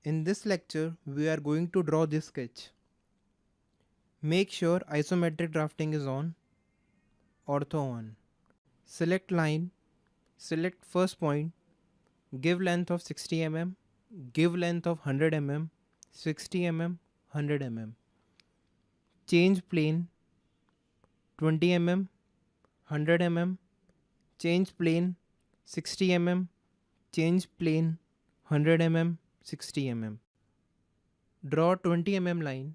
In this lecture, we are going to draw this sketch. Make sure isometric drafting is on, ortho on. Select line, select first point, give length of 60 mm, give length of 100 mm, 60 mm, 100 mm. Change plane 20 mm, 100 mm, change plane 60 mm, change plane 100 mm, 60 mm. Draw 20 mm line.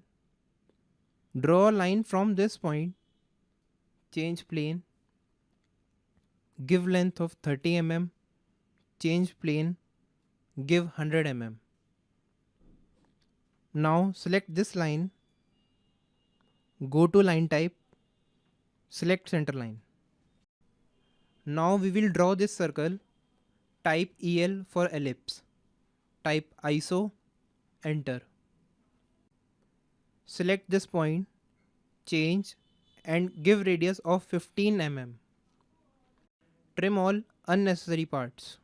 Draw a line from this point, change plane, give length of 30 mm, change plane, give 100 mm. Now select this line, go to line type, select center line. Now we will draw this circle, type EL for ellipse, type ISO, enter. Select this point, change and give radius of 15 mm. Trim all unnecessary parts.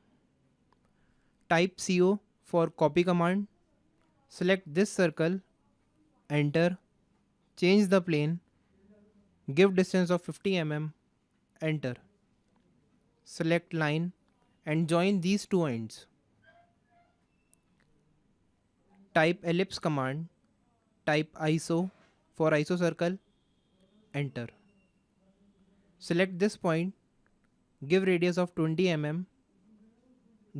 Type CO for copy command, select this circle, enter, change the plane, give distance of 50 mm, enter. Select line and join these two ends. Type ellipse command, type ISO for ISO circle, enter. Select this point, give radius of 20 mm,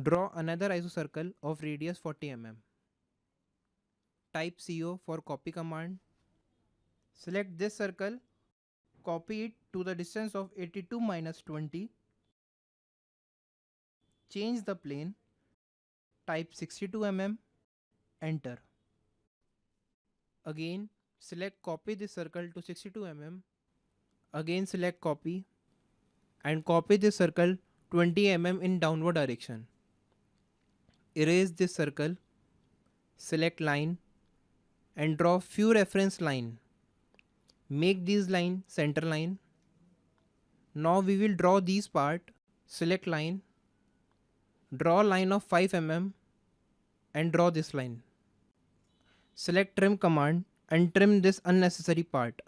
draw another ISO circle of radius 40 mm. Type CO for copy command, select this circle, copy it to the distance of 82 minus 20, change the plane, type 62 mm, enter. Again select copy this circle to 62 mm, again select copy and copy this circle 20 mm in downward direction. Erase this circle, select line and draw few reference line. Make these line center line. Now we will draw these part, select line, draw line of 5 mm and draw this line. Select trim command and trim this unnecessary part.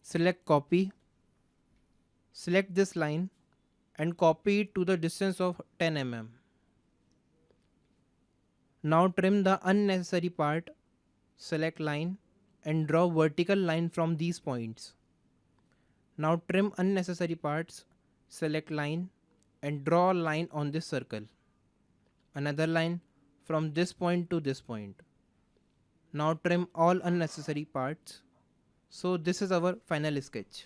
Select copy, select this line and copy it to the distance of 10 mm. Now trim the unnecessary part, select line and draw vertical line from these points. Now trim unnecessary parts, select line and draw a line on this circle. Another line from this point to this point. Now trim all unnecessary parts. So this is our final sketch.